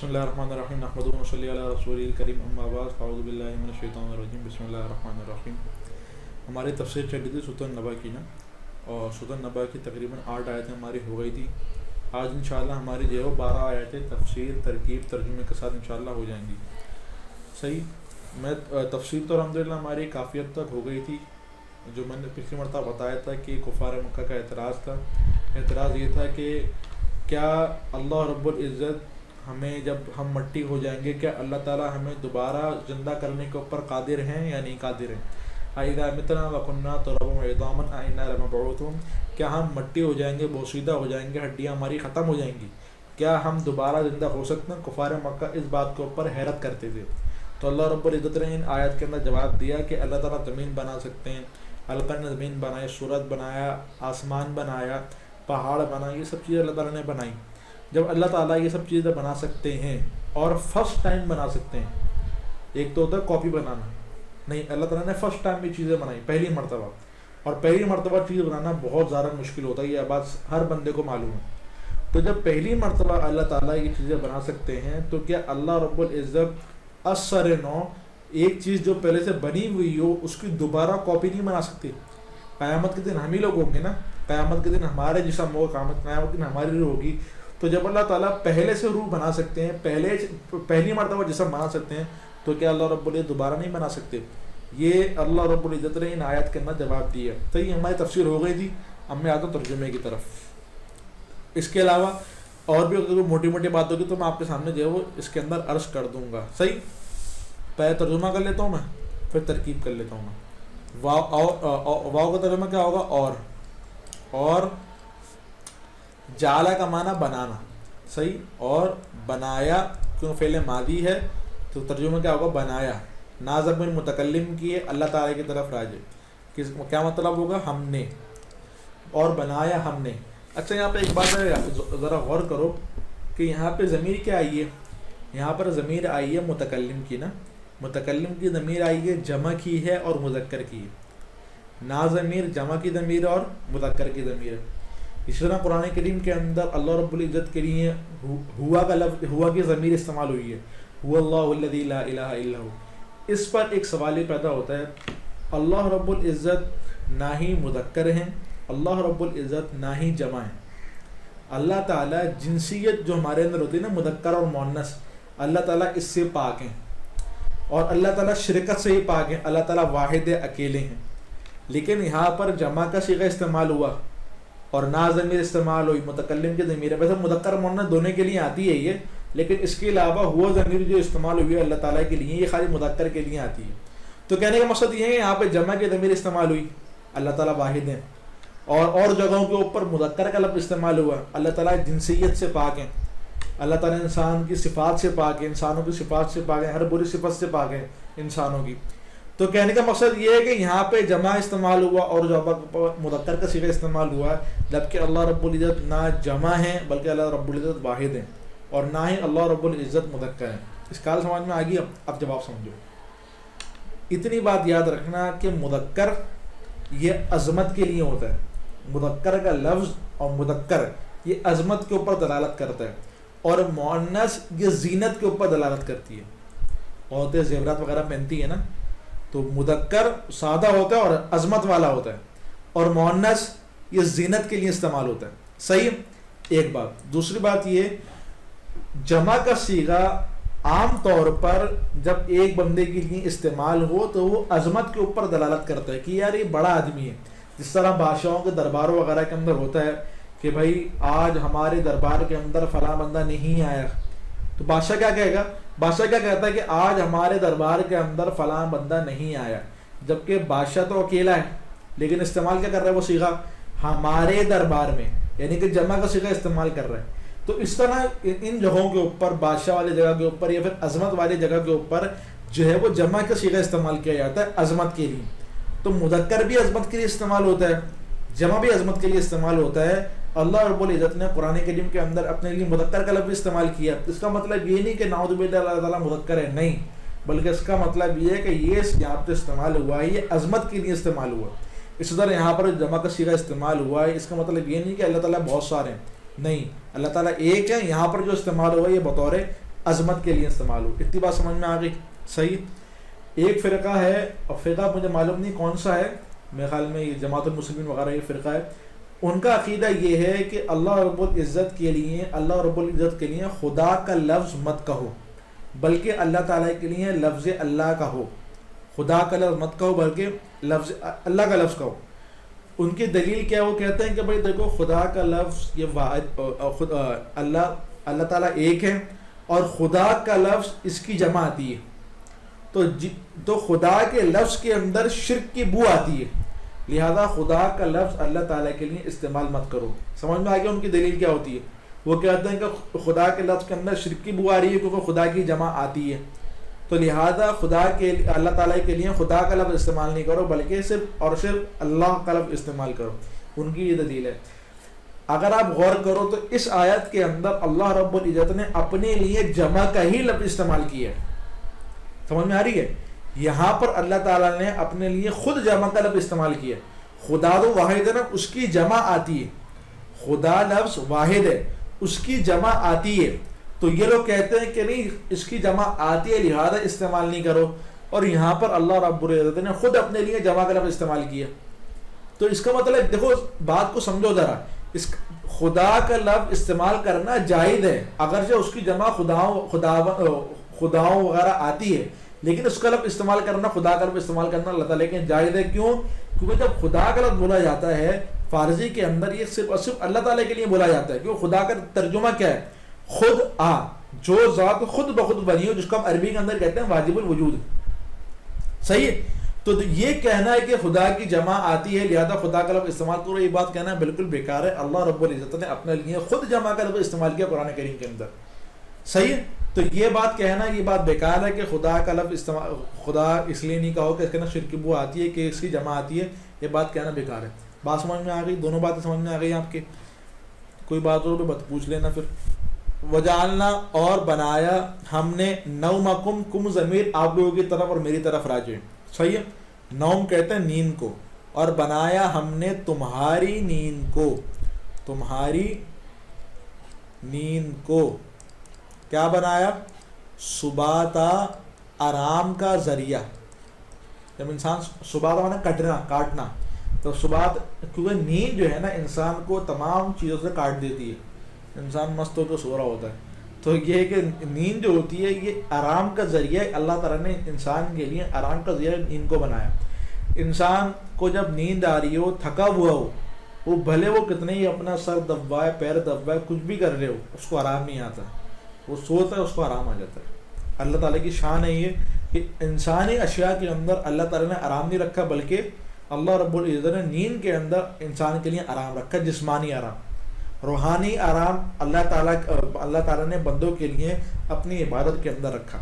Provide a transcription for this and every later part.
بسم اللہ الرحمن الرحیم نحمدہ و نصلی علی رسول الکریم اما بعد فاعوذ باللہ من الشیطان الرجیم بسم اللہ الرحمن الرحیم. ہماری تفسیر چل رہی تھی سورۃ النبأ کی نا، اور سورۃ النبأ کی تقریباً 8 آیتیں ہماری ہو گئی تھی. آج انشاءاللہ ہماری جو ہے وہ 12 آیتیں تفسیر ترکیب ترجمے کے ساتھ انشاءاللہ ہو جائیں گی. صحیح. میں تفسیر تو الحمدللہ ہماری کافی حد تک ہو گئی تھی. جو میں نے پچھلی مرتبہ بتایا تھا کہ کفار مکہ کا اعتراض تھا. اعتراض یہ تھا کہ کیا اللہ رب العزت ہمیں جب ہم مٹی ہو جائیں گے کیا اللہ تعالیٰ ہمیں دوبارہ زندہ کرنے کے اوپر قادر ہیں یا نہیں قادر ہیں. اذا متنا وكنا ترابا وعظاما انا لمبعوثون، کیا ہم مٹی ہو جائیں گے، بوسیدہ ہو جائیں گے، ہڈیاں ہماری ختم ہو جائیں گی، کیا ہم دوبارہ زندہ ہو سکتے ہیں؟ کفار مکہ اس بات کے اوپر حیرت کرتے تھے. تو اللہ رب العزت نے ان آیت کے اندر جواب دیا کہ اللہ تعالیٰ زمین بنا سکتے ہیں. اللہ تعالیٰ نے زمین بنائی، سورج بنایا، آسمان بنایا، پہاڑ بنائے، یہ سب چیزیں اللہ تعالیٰ نے بنائی. جب اللہ تعالیٰ یہ سب چیزیں بنا سکتے ہیں اور فرسٹ ٹائم بنا سکتے ہیں، ایک تو ہوتا ہے کاپی بنانا، نہیں، اللہ تعالیٰ نے فرسٹ ٹائم یہ چیزیں بنائی پہلی مرتبہ. اور پہلی مرتبہ چیز بنانا بہت زیادہ مشکل ہوتا ہے، یہ بات ہر بندے کو معلوم ہے. تو جب پہلی مرتبہ اللہ تعالیٰ یہ چیزیں بنا سکتے ہیں تو کیا اللہ رب العزت اثر نو ایک چیز جو پہلے سے بنی ہوئی ہو اس کی دوبارہ کاپی نہیں بنا سکتے؟ قیامت کے دن ہم ہی لوگ ہوں گے نا، قیامت کے دن ہمارے جسم ہوگا، قیامت کے دن ہماری روح ہوگی. تو جب اللہ تعالیٰ پہلے سے روح بنا سکتے ہیں، پہلی مرتبہ جسم بنا سکتے ہیں، تو کیا اللہ رب العزت دوبارہ نہیں بنا سکتے؟ یہ اللہ رب العزت نے ان آیات کے اندر جواب دیا. تو یہ ہماری تفسیر ہو گئی تھی. اب میں آتا ہوں ترجمے کی طرف. اس کے علاوہ اور بھی اگر موٹی موٹی بات ہوگی تو میں آپ کے سامنے جو ہے وہ اس کے اندر عرض کر دوں گا. صحیح. پہلے ترجمہ کر لیتا ہوں میں، پھر ترکیب کر لیتا ہوں میں. واو کا ترجمہ کیا ہوگا؟ اور جعلہ کا معنی بنانا. صحیح. اور بنایا کیوں فعل ماضی ہے تو ترجمہ کیا ہوگا؟ بنایا. نازب من متکلم کی ہے، اللہ تعالیٰ کی طرف راجع. کیا مطلب ہوگا؟ ہم نے. اور بنایا ہم نے. اچھا، یہاں پہ ایک بات ذرا غور کرو کہ یہاں پہ ضمیر کیا آئی ہے؟ یہاں پر ضمیر آئی ہے متکلم کی نا. متکلم کی ضمیر آئی ہے جمع کی ہے اور مذکر کی ہے. نا ضمیر جمع کی ضمیر اور مذکر کی ضمیر ہے. اس طرح قرآن کریم کے اندر اللہ رب العزت کے لیے ہوا کا لفظ، ہوا کی ضمیر استعمال ہوئی ہے، هو اللہ الذی لا الہ الا ہو. اس پر ایک سوال یہ پیدا ہوتا ہے، اللہ رب العزت نہ ہی مذکر ہیں، اللہ رب العزت نہ ہی جمع ہیں. اللہ تعالیٰ جنسیت جو ہمارے اندر ہوتی ہے نا، مذکر اور مؤنث، اللہ تعالیٰ اس سے پاک ہیں. اور اللہ تعالیٰ شرکت سے ہی پاک ہیں. اللہ تعالیٰ واحد اکیلے ہیں. لیکن یہاں پر جمع کا صیغہ استعمال ہوا اور نا ضمیر استعمال ہوئی، متکلم کی ضمیر ہے. ویسے مذکر مؤنث دونوں کے لیے آتی ہے یہ، لیکن اس کے علاوہ ہوا ضمیر جو استعمال ہوئی ہے اللہ تعالیٰ کے لیے، یہ خالی مذکر کے لیے آتی ہے. تو کہنے کا مقصد یہ ہے یہاں پہ جمع کی ضمیر استعمال ہوئی، اللہ تعالیٰ واحد ہیں. اور جگہوں کے اوپر مذکر کا لفظ استعمال ہوا، اللہ تعالیٰ جنسیت سے پاک ہیں. اللہ تعالیٰ انسان کی صفات سے پاک ہے، انسانوں کی صفات سے پاک ہے، ہر بری صفت سے پاک ہے انسانوں کی. تو کہنے کا مقصد یہ ہے کہ یہاں پہ جمع استعمال ہوا اور مذکر کا صیغہ استعمال ہوا، جبکہ اللہ رب العزت نہ جمع ہیں بلکہ اللہ رب العزت واحد ہیں، اور نہ ہی اللہ رب العزت مذکر ہیں. اس کال سمجھ میں آ گئی؟ اب جواب سمجھو. اتنی بات یاد رکھنا کہ مذکر یہ عظمت کے لیے ہوتا ہے. مذکر کا لفظ اور مذکر یہ عظمت کے اوپر دلالت کرتا ہے، اور مؤنث یہ زینت کے اوپر دلالت کرتی ہے. عورتیں زیورات وغیرہ پہنتی ہیں نا، تو مذکر سادہ ہوتا ہے اور عظمت والا ہوتا ہے، اور مؤنث یہ زینت کے لیے استعمال ہوتا ہے. صحیح. ایک بات. دوسری بات یہ، جمع کا صیغہ عام طور پر جب ایک بندے کے لیے استعمال ہو تو وہ عظمت کے اوپر دلالت کرتا ہے کہ یار یہ بڑا آدمی ہے. جس طرح بادشاہوں کے درباروں وغیرہ کے اندر ہوتا ہے کہ بھائی آج ہمارے دربار کے اندر فلاں بندہ نہیں آیا، تو بادشاہ کیا کہے گا؟ بادشاہ کیا کہتا ہے کہ آج ہمارے دربار کے اندر فلاں بندہ نہیں آیا، جبکہ بادشاہ تو اکیلا ہے، لیکن استعمال کیا کر رہا ہے وہ صیغہ؟ ہمارے دربار میں، یعنی کہ جمع کا صیغہ استعمال کر رہا ہے. تو اس طرح ان جگہوں کے اوپر، بادشاہ والی جگہ کے اوپر یا پھر عظمت والی جگہ کے اوپر جو ہے وہ جمع کا صیغہ استعمال کیا جاتا ہے عظمت کے لیے. تو مذکر بھی عظمت کے لیے استعمال ہوتا ہے، جمع بھی عظمت کے لیے استعمال ہوتا ہے. اللہ رب العزت نے قرآن کریم کے اندر اپنے لیے مذکر کا لفظ استعمال کیا. اس کا مطلب یہ نہیں کہ نعوذ باللہ اللہ تعالیٰ مذکر ہے، نہیں، بلکہ اس کا مطلب یہ ہے کہ یہ یہاں پہ استعمال ہوا ہے، یہ عظمت کے لیے استعمال ہوا. اسی طرح یہاں پر جمع کا صیغہ استعمال ہوا ہے، اس کا مطلب یہ نہیں کہ اللہ تعالیٰ بہت سارے ہیں، نہیں، اللہ تعالیٰ ایک ہے. یہاں پر جو استعمال ہوا ہے یہ بطور عظمت کے لیے استعمال ہو. اتنی بات سمجھ میں آ گئی؟ صحیح. ایک فرقہ ہے، اور فرقہ مجھے معلوم نہیں کون سا ہے، میرے خیال میں یہ جماعت المسلمین وغیرہ یہ فرقہ ہے، ان کا عقیدہ یہ ہے کہ اللہ رب العزت کے لیے خدا کا لفظ مت کہو، بلکہ اللہ تعالیٰ کے لیے لفظ اللہ کا ہو. خدا کا لفظ مت کہو بلکہ لفظ اللہ کا لفظ کہو. ان کی دلیل کیا؟ وہ کہتے ہیں کہ بھائی دیکھو، خدا کا لفظ یہ واحد، اللہ تعالیٰ ایک ہے، اور خدا کا لفظ اس کی جمع آتی ہے، تو خدا کے لفظ کے اندر شرک کی بو آتی ہے، لہذا خدا کا لفظ اللہ تعالیٰ کے لیے استعمال مت کرو. سمجھ میں آ گیا ان کی دلیل کیا ہوتی ہے؟ وہ کہتے ہیں کہ خدا کے لفظ کے اندر شرک کی بو آ رہی ہے کیونکہ خدا کی جمع آتی ہے، تو لہذا اللہ تعالیٰ کے لیے خدا کا لفظ استعمال نہیں کرو بلکہ صرف اور صرف اللہ کا لفظ استعمال کرو. ان کی یہ دلیل ہے. اگر آپ غور کرو تو اس آیت کے اندر اللہ رب العزت نے اپنے لیے جمع کا ہی لفظ استعمال کیا ہے. سمجھ میں آ رہی ہے؟ یہاں پر اللہ تعالیٰ نے اپنے لیے خود جمع کا لفظ استعمال کیا. خدا تو واحد ہے نا، اس کی جمع آتی ہے. خدا لفظ واحد ہے، اس کی جمع آتی ہے. تو یہ لوگ کہتے ہیں کہ نہیں، اس کی جمع آتی ہے لہذا استعمال نہیں کرو، اور یہاں پر اللہ رب العزت نے خود اپنے لیے جمع کا لفظ استعمال کیا. تو اس کا مطلب دیکھو، بات کو سمجھو ذرا، اس خدا کا لفظ استعمال کرنا جائز ہے، اگرچہ اس کی جمع خداؤں وغیرہ آتی ہے، لیکن اس کا لفظ استعمال کرنا، خدا کا لفظ استعمال کرنا اللہ تعالیٰ کے جائز ہے. کیوں؟ کیونکہ جب خدا کا لفظ بولا جاتا ہے فارسی کے اندر، یہ صرف اور صرف اللہ تعالیٰ کے لیے بولا جاتا ہے. کیوں؟ خدا کا ترجمہ کیا ہے؟ خود جو ذات خود بخود بنی ہو، جس کو ہم عربی کے اندر کہتے ہیں واجب الوجود. صحیح ہے؟ تو یہ کہنا ہے کہ خدا کی جمع آتی ہے لہذا خدا کا لفظ استعمال کرو، یہ بات کہنا بالکل بیکار ہے. اللہ رب العزت نے اپنے لیے خود جمع کا لفظ استعمال کیا قرآن کریم کے اندر. صحیح ہے؟ تو یہ بات کہنا، یہ بات بیکار ہے کہ خدا کا لفظ استعمال، خدا اس لیے نہیں کہو کہ اس کے اندر شرک کی بو آتی ہے کہ اس کی جمع آتی ہے، یہ بات کہنا بیکار ہے. بات سمجھ میں آ گئی؟ دونوں باتیں سمجھ میں آ گئی آپ کے؟ کوئی بات ہو تو بات پوچھ لینا پھر. وجعلنا، اور بنایا ہم نے، نومکم، کم ضمیر آپ لوگوں کی طرف اور میری طرف راجع. صحیح ہے؟ نوم کہتے ہیں نیند کو، اور بنایا ہم نے تمہاری نیند کو، تمہاری نیند کو کیا بنایا؟ سباتا، آرام کا ذریعہ. جب انسان سباتا مانا کاٹنا، تو سبات، کیونکہ نیند جو ہے نا انسان کو تمام چیزوں سے کاٹ دیتی ہے، انسان مست ہو کے سو رہا ہوتا ہے. تو یہ کہ نیند جو ہوتی ہے یہ آرام کا ذریعہ، اللہ تعالیٰ نے انسان کے لیے آرام کا ذریعہ نیند کو بنایا. انسان کو جب نیند آ رہی ہو، تھکا ہوا ہو، وہ بھلے وہ کتنے ہی اپنا سر دبائے، پیر دبائے، کچھ بھی کر رہے ہو، اس کو آرام نہیں آتا. وہ سوتا ہے، اس کو آرام آ جاتا ہے. اللہ تعالیٰ کی شان ہے یہ کہ انسانی اشیاء کے اندر اللہ تعالیٰ نے آرام نہیں رکھا، بلکہ اللہ رب العزت نے نیند کے اندر انسان کے لیے آرام رکھا. جسمانی آرام، روحانی آرام اللہ تعالیٰ نے بندوں کے لیے اپنی عبادت کے اندر رکھا.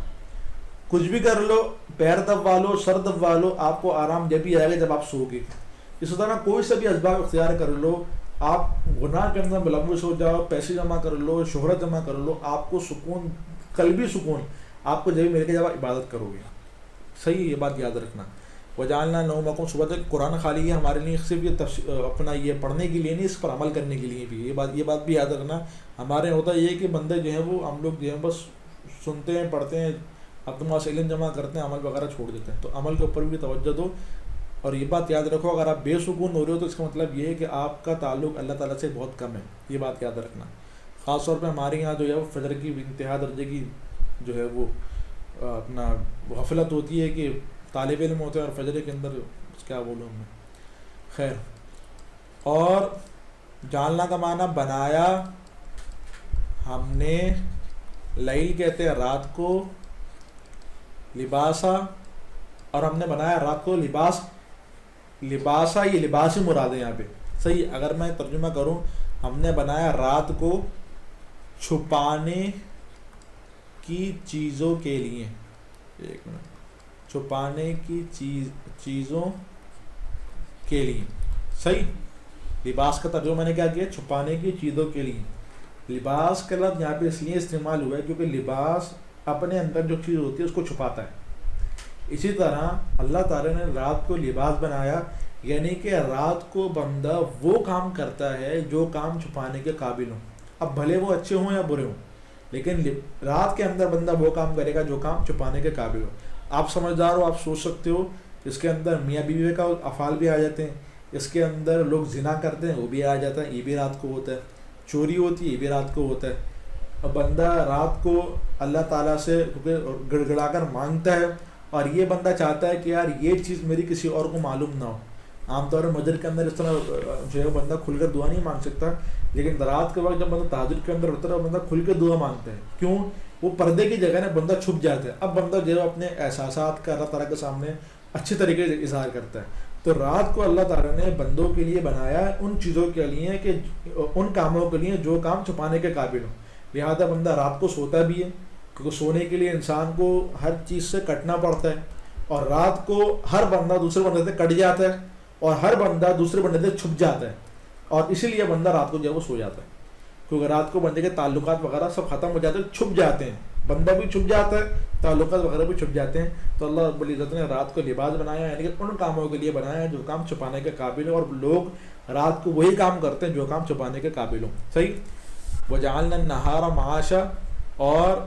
کچھ بھی کر لو، پیر دبوا لو، سر دبوا لو، آپ کو آرام جب بھی آئے گا جب آپ سو گے. اسی طرح کوئی سے بھی اسباب اختیار کر لو، آپ گناہ کے اندر ملوث ہو جاؤ، پیسے جمع کر لو، شہرت جمع کر لو، آپ کو سکون، قلبی سکون آپ کو جب بھی مل کے جب آپ عبادت کرو گے. صحیح، یہ بات یاد رکھنا. وجعلنا نومکم سباتا، قرآن خالی ہے ہمارے لیے صرف یہ اپنا یہ پڑھنے کے لیے نہیں، اس پر عمل کرنے کے لیے بھی. یہ بات بھی یاد رکھنا. ہمارے ہوتا یہ کہ بندے جو ہیں وہ ہم لوگ جو ہیں بس سنتے ہیں، پڑھتے ہیں، اپنے وہاں سے علم جمع کرتے ہیں، عمل وغیرہ چھوڑ دیتے ہیں. تو عمل کے اوپر بھی توجہ دو. اور یہ بات یاد رکھو، اگر آپ بے سکون ہو رہے ہو تو اس کا مطلب یہ ہے کہ آپ کا تعلق اللہ تعالیٰ سے بہت کم ہے. یہ بات یاد رکھنا. خاص طور پہ ہمارے یہاں جو ہے وہ فجر کی انتہا درجے کی جو ہے وہ اپنا غفلت ہوتی ہے کہ طالب علم ہوتے ہیں اور فجر کے اندر کیا بولوں میں. خیر، اور جاننا کا معنی بنایا ہم نے، لیل کہتے ہیں رات کو، لباسا، اور ہم نے بنایا رات کو لباس. لباسا، یہ لباس ہی مراد ہے یہاں پہ. صحیح، اگر میں ترجمہ کروں، ہم نے بنایا رات کو چھپانے کی چیزوں کے لیے. ایک منٹ، چھپانے کی چیزوں کے لیے. صحیح، لباس کا ترجمہ میں نے کیا کیا؟ چھپانے کی چیزوں کے لیے. لباس کا لفظ یہاں پہ اس لیے استعمال ہوا ہے کیونکہ لباس اپنے اندر جو چیز ہوتی ہے اس کو چھپاتا ہے. اسی طرح اللہ تعالیٰ نے رات کو لباس بنایا، یعنی کہ رات کو بندہ وہ کام کرتا ہے جو کام چھپانے کے قابل ہوں. اب بھلے وہ اچھے ہوں یا برے ہوں، لیکن رات کے اندر بندہ وہ کام کرے گا جو کام چھپانے کے قابل ہو. آپ سمجھدار ہو, آپ سوچ سکتے ہو, اس کے اندر میاں بیوی کا افعال بھی آ جاتے ہیں, اس کے اندر لوگ زنا کرتے ہیں وہ بھی آ جاتا ہے, یہ بھی رات کو ہوتا ہے, چوری ہوتی ہے یہ بھی رات کو ہوتا ہے. اب بندہ رات کو اللہ تعالیٰ سے گڑ گڑا کر مانگتا ہے, اور یہ بندہ چاہتا ہے کہ یار یہ چیز میری کسی اور کو معلوم نہ ہو. عام طور پر مجر کے اندر اس طرح جو ہے بندہ کھل کر دعا نہیں مانگ سکتا, لیکن رات کے وقت جب بندہ تہجد کے اندر ہوتا ہے بندہ کھل کے دعا مانگتا ہے. کیوں؟ وہ پردے کی جگہ نا بندہ چھپ جاتا ہے. اب بندہ جو ہے اپنے احساسات کا اللہ تعالیٰ کے سامنے اچھے طریقے سے اظہار کرتا ہے. تو رات کو اللہ تعالیٰ نے بندوں کے لیے بنایا ان چیزوں کے لیے کہ ان کاموں کے لیے جو کام چھپانے کے قابل ہوں. لہٰذا بندہ رات کو سوتا بھی ہے, کیونکہ سونے کے لیے انسان کو ہر چیز سے کٹنا پڑتا ہے, اور رات کو ہر بندہ دوسرے بندے سے کٹ جاتا ہے, اور ہر بندہ دوسرے بندے سے چھپ جاتا ہے, اور اسی لیے بندہ رات کو جو ہے وہ سو جاتا ہے. کیونکہ رات کو بندے کے تعلقات وغیرہ سب ختم ہو جاتے ہیں, چھپ جاتے ہیں, بندہ بھی چھپ جاتا ہے, تعلقات وغیرہ بھی چھپ جاتے ہیں. تو اللہ رب العزت نے رات کو لباس بنایا, یعنی کہ ان کاموں کے لیے بنایا جو کام چھپانے کے قابل ہو, اور لوگ رات کو وہی کام کرتے ہیں جو کام چھپانے کے قابل ہوں. صحیح. وجعلنا النہار معاشا, اور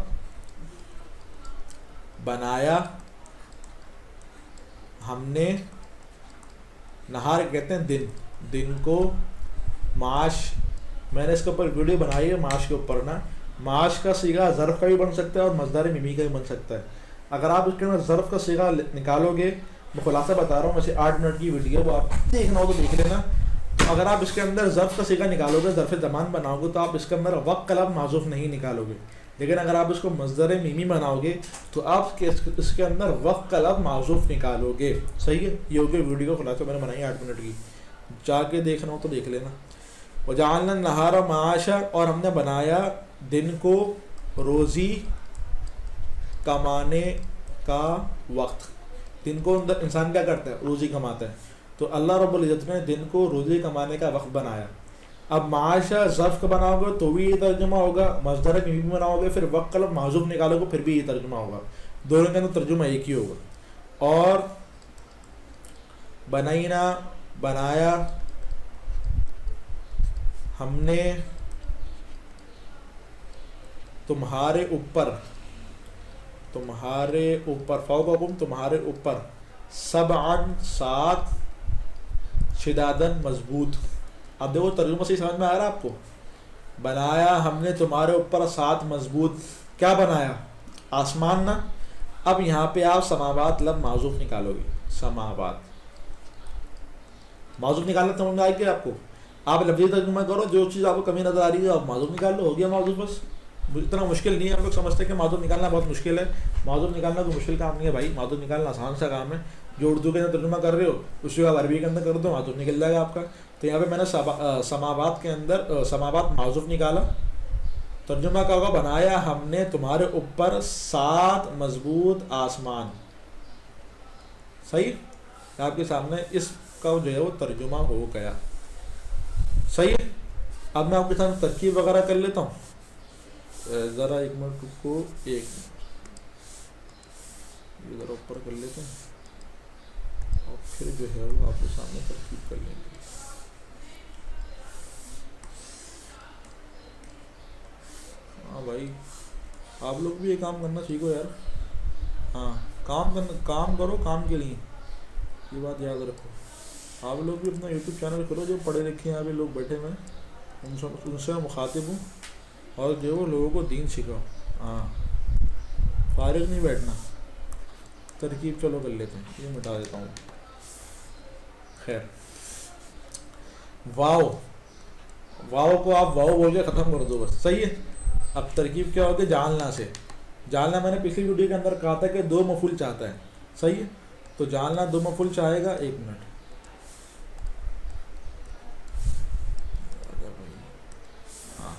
بنایا ہم نے, نہار کہتے ہیں دن, دن کو, معاش میں نے اس کے اوپر ویڈیو بنائی ہے معاش کے اوپر نا. معاش کا صیغہ ظرف کا بھی بن سکتا ہے اور مصدر میمی کا بھی بن سکتا ہے. اگر آپ اس کے اندر ظرف کا صیغہ نکالو گے, میں خلاصہ بتا رہا ہوں, ویسے 8 منٹ کی ویڈیو وہ آپ دیکھنا ہو تو دیکھ لینا. تو اگر آپ اس کے اندر ظرف کا صیغہ نکالو گے, ظرف زمان بناؤ گے, تو آپ اس کے اندر وقت قلب معذوف نہیں نکالو گے. لیکن اگر آپ اس کو مصدر میمی بناؤ گے تو آپ اس کے اندر وقت قلب معذوف نکالو گے. صحیح ہے. یہ ہوگی ویڈیو کا خلاصہ میں نے بنائی 8 منٹ کی, جا کے دیکھنا ہو تو دیکھ لینا. وجعلنا النہار معاشا, اور ہم نے بنایا دن کو روزی کمانے کا وقت. دن کو انسان کیا کرتا ہے؟ روزی کماتا ہے. تو اللہ رب العزت نے دن کو روزی کمانے کا وقت بنایا. اب معاشا ظرف کا بناؤ گے تو بھی یہ ترجمہ ہوگا, مصدر بھی بناؤ گے پھر وقت قلب معذوف نکالو گے پھر بھی یہ ترجمہ ہوگا. دونوں کے اندر ترجمہ ایک ہی ہوگا. اور بنائینا بنایا ہم نے تمہارے اوپر فوقکم تمہارے اوپر, سبعن 7, شدادن مضبوط. اب دیکھو ترجمہ صحیح سمجھ میں آ رہا ہے آپ کو. بنایا ہم نے تمہارے اوپر 7 مضبوط. کیا بنایا؟ آسمان نا. اب یہاں پہ آپ سماوات لفظ معذوف نکالو گے. سماوات معذوف نکالنا سمجھ میں آئے گی آپ کو. آپ لفظی ترجمہ کرو, جو چیز آپ کو کمی نظر آ رہی ہے آپ معذوف نکال لو, ہو گیا معذوف. بس اتنا مشکل نہیں ہے. ہم لوگ سمجھتے ہیں کہ معذوف نکالنا بہت مشکل ہے. معذوف نکالنا کوئی مشکل کام نہیں ہے بھائی. معذوف نکالنا آسان سا کام ہے. جو اردو کے اندر ترجمہ کر رہے ہو اسی کو آپ عربی کے اندر کر دو, معذوف نکل جائے گا آپ کا. تو یہاں پہ میں نے سماوات کے اندر سماوات معذوف نکالا. ترجمہ کا ہوگا بنایا ہم نے تمہارے اوپر 7 مضبوط آسمان. صحیح. آپ کے سامنے اس کا جو ہے وہ ترجمہ ہو گیا. صحیح ہے. اب میں آپ کے ساتھ ترکیب وغیرہ کر لیتا ہوں. ذرا 1 منٹ کو, 1 منٹ ذرا اوپر کر لیتے ہیں اور پھر جو ہے وہ آپ کے سامنے ترکیب کر لیں گے. ہاں بھائی آپ لوگ بھی یہ کام کرنا سیکھو یار. ہاں کام کرو کام کے لیے, یہ بات یاد رکھو. آپ لوگ بھی اپنا یوٹیوب چینل کرو. جو پڑھے لکھے ہیں ابھی لوگ بیٹھے ہوئے ہیں ان سے مخاطب ہوں, اور جو وہ لوگوں کو دین سکھاؤ. ہاں فارغ نہیں بیٹھنا. ترکیب چلو کر لیتے ہیں, یہ مٹا دیتا ہوں. خیر, واو کو آپ واو بول کے ختم کر دو بس. صحیح ہے. اب ترکیب کیا ہوگی؟ جعلنا سے. جعلنا میں نے پچھلی ویڈیو کے اندر کہا تھا کہ 2 مفعول چاہتا ہے. صحیح ہے. تو جعلنا 2 مفعول چاہے گا. 1 منٹ. ہاں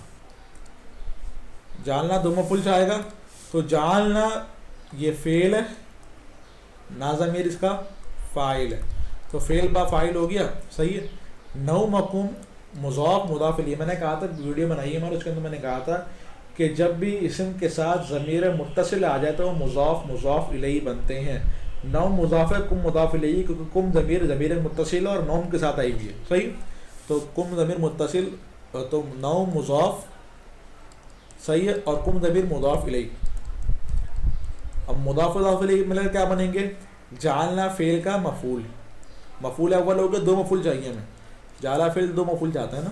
جعلنا 2 مفعول چاہے گا. تو جعلنا یہ فعل ہے, نا ضمیر اس کا فاعل ہے. تو فعل با فاعل ہو گیا. صحیح ہے. نومکم مضاف مضاف الیہ. میں نے کہا تھا ویڈیو بنائی ہے ہمارے, اس کے اندر میں نے کہا تھا کہ جب بھی اسم کے ساتھ ضمیر متصل آ جائے تو وہ مضاف مضاف الیہ بنتے ہیں. نوم مضاف ہے, کم مضاف الیہ, کیونکہ کم ضمیر متصل اور نوم کے ساتھ آئی ہوئی ہے. صحیح. تو کم ضمیر متصل, تو نوم مضاف صحیح ہے. اور کم ضمیر مضاف الیہ. اب مضاف الیہ مل کر کیا بنیں گے؟ جعلنا فعل کا مفعول. مفعول اول ہو گیا, دو مفعول چاہیے ہمیں. جعلنا فعل دو مفعول چاہتا ہے نا,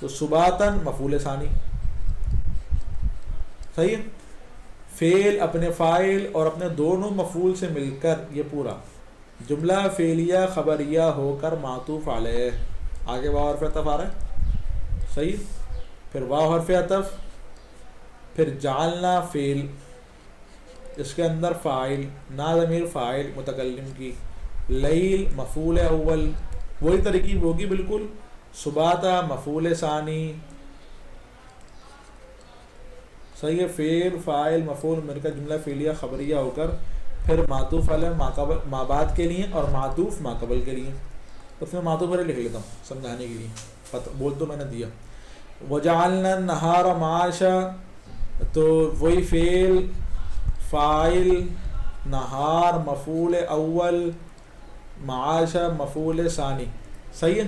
تو سباتن مفعول ثانی. صحیح ہے. فعل اپنے فاعل اور اپنے دونوں مفعول سے مل کر یہ پورا جملہ فعلیہ خبریہ ہو کر معطوف علیہ. آگے واو حرف عطف آ رہا ہے. صحیح. پھر واو حرف عطف, پھر جعلنا فعل, اس کے اندر فاعل, نا ضمیر فاعل متکلم کی, لیل مفعول اول, وہی ترکیب ہوگی بالکل. سباتہ مفعول ثانی. صحیح ہے. فعل فاعل مفعول مل کر جملہ فعلیہ خبریہ ہو کر پھر معطوف علیہ ما بعد کے لیے اور معطوف ما قبل کے لیے. تو اس میں معطوف علیہ لکھ لیتا ہوں سمجھانے کے لیے, بول تو میں نے دیا. وجعلنا النہار معاشا, تو وہی فعل فاعل, نہار مفعول اول, معاشا مفعول ثانی. صحیح ہے.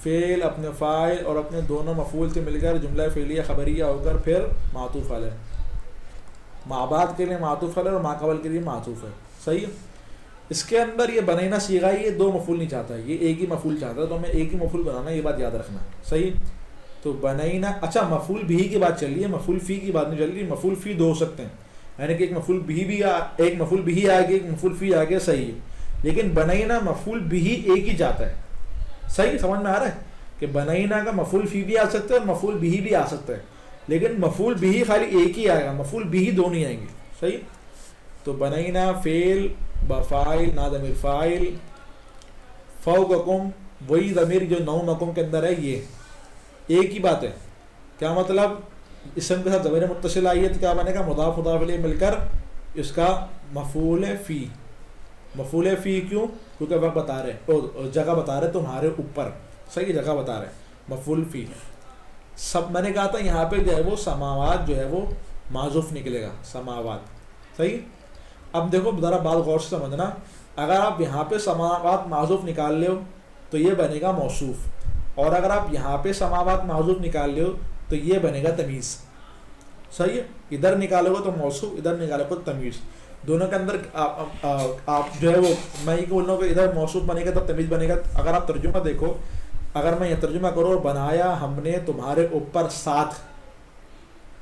فعل اپنے فاعل اور اپنے دونوں مفعول سے مل کر جملہ فعلیہ خبریہ ہو کر پھر معطوف علیہ, ما بعد کے لیے معطوف علیہ اور ما قبل کے لیے معطوف ہے. صحیح ہے. اس کے اندر یہ بنینا صیغہ ہے, یہ دو مفعول نہیں چاہتا ہے, یہ ایک ہی مفعول چاہتا ہے, تو ہمیں ایک ہی مفعول بنانا ہے, یہ بات یاد رکھنا. صحیح. تو بنینا, اچھا مفعول بھی کی بات چل رہی ہے, مفعول فی کی بات نہیں چل رہی. مفعول فی دو ہو سکتے ہیں, یعنی کہ ایک مفعول بھی ایک مفعول بھی آگے, ایک مفعول فی آگے. صحیح ہے. لیکن بنینا مفعول بھی ایک ہی جاتا ہے. صحیح سمجھ میں آ رہا ہے کہ بنینا کا مفعول فی بھی آ سکتا ہے اور مفعول بھی آ سکتا ہے, لیکن مفعول بھی خالی ایک ہی آئے گا, مفعول بھی دو نہیں آئیں گے. صحیح. تو بنینا فعل بفاعل, نا ضمیر فاعل, فوقکم وہی ضمیر جو نومکم کے اندر ہے, یہ ایک ہی بات ہے. کیا مطلب؟ اسم کے ساتھ ضمیر متصل آئی ہے تو کیا بنے گا؟ مضاف مضاف الیہ مل کر اس کا مفعول فی. مفعول فی کیوں؟ کیونکہ وقت بتا رہے, جگہ بتا رہے تمہارے اوپر. صحیح, جگہ بتا رہے, مفعول فی. سب میں نے کہا تھا یہاں پہ جو ہے وہ سماوات جو ہے وہ معذوف نکلے گا, سماوات. صحیح. اب دیکھو ذرا بات غور سے سمجھنا, اگر آپ یہاں پہ سماوات معذوف نکال لے ہو تو یہ بنے گا موصوف, اور اگر آپ یہاں پہ سماوات معذوف نکال لے ہو تو یہ بنے گا تمیز. صحیح ہے. ادھر نکالو گے تو موصوف, ادھر نکالو گے تو تمیز. دونوں کے اندر آپ جو ہے وہ, میں یہ بول رہا ہوں کہ ادھر موصوف بنے گا تب تمیز بنے گا. اگر آپ ترجمہ دیکھو, اگر میں یہ ترجمہ کروں, بنایا ہم نے تمہارے اوپر ساتھ.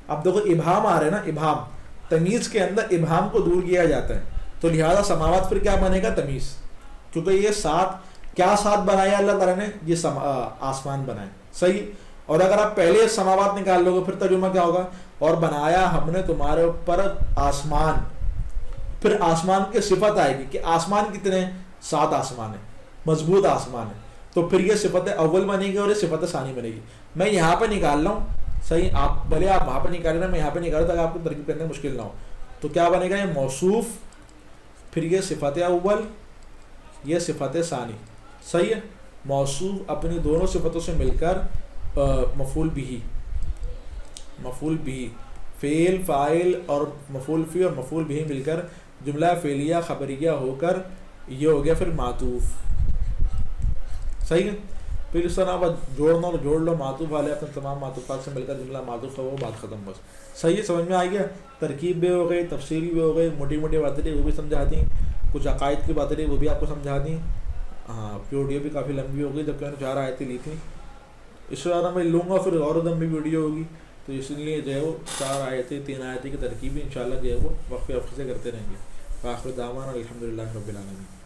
اب دیکھو ابہام آ رہے نا, ابہام, تمیز کے اندر ابہام کو دور کیا جاتا ہے, تو لہذا سماوات پھر کیا بنے گا؟ تمیز. کیونکہ یہ ساتھ, کیا ساتھ بنایا اللہ تعالیٰ نے؟ یہ آسمان بنائے. صحیح. اور اگر آپ پہلے سماوات نکال لو گے پھر ترجمہ کیا ہوگا؟ اور بنایا ہم نے تمہارے اوپر آسمان. پھر آسمان کی صفت آئے گی کہ آسمان کتنے؟ 7 آسمان ہے, مضبوط آسمان ہے. تو پھر یہ صفت اول بنے گی اور یہ صفت ثانی بنے گی. میں یہاں پہ نکال رہا ہوں. صحیح. آپ بھلے آپ وہاں پہ نکال رہے ہیں, میں یہاں پہ نکال رہا تھا, آپ کو ترکیب کرنے میں مشکل نہ ہو. تو کیا بنے گا؟ یہ موصوف, پھر یہ صفت اول, یہ صفت ثانی. صحیح ہے. موصوف اپنی دونوں صفتوں سے مل کر مفعول بھی, مفعول بھی, فعل فاعل اور مفعول فی اور مفعول بھی مل کر جملہ فعلیہ خبریہ ہو کر یہ ہو گیا پھر معطوف. صحیح ہے. پھر اس طرح جوڑنا تو جوڑ لو, معطوف والے اپنے تمام معطوفات سے مل کر جملہ معطوف ہے, وہ بات ختم بس. صحیح ہے. سمجھ میں آ گیا. ترکیب بھی ہو گئی, تفصیل بھی ہو گئی, موٹی موٹی باتیں تھیں وہ بھی سمجھا دیں, کچھ عقائد کی باتیں تھیں وہ بھی آپ کو سمجھا دیں. ہاں, ویڈیو بھی کافی لمبی ہو گئی, جبکہ میں نے 4 آیتیں لی تھیں. اس طرح میں لوں گا پھر اور دم بھی ویڈیو ہوگی, تو اس لیے جو ہے وہ 4 آیتیں 3 آیتیں کی ترکیب انشاءاللہ جو ہے وہ وقفے وقفے سے کرتے رہیں گے. آخر دعوانا الحمدللہ رب العالمین.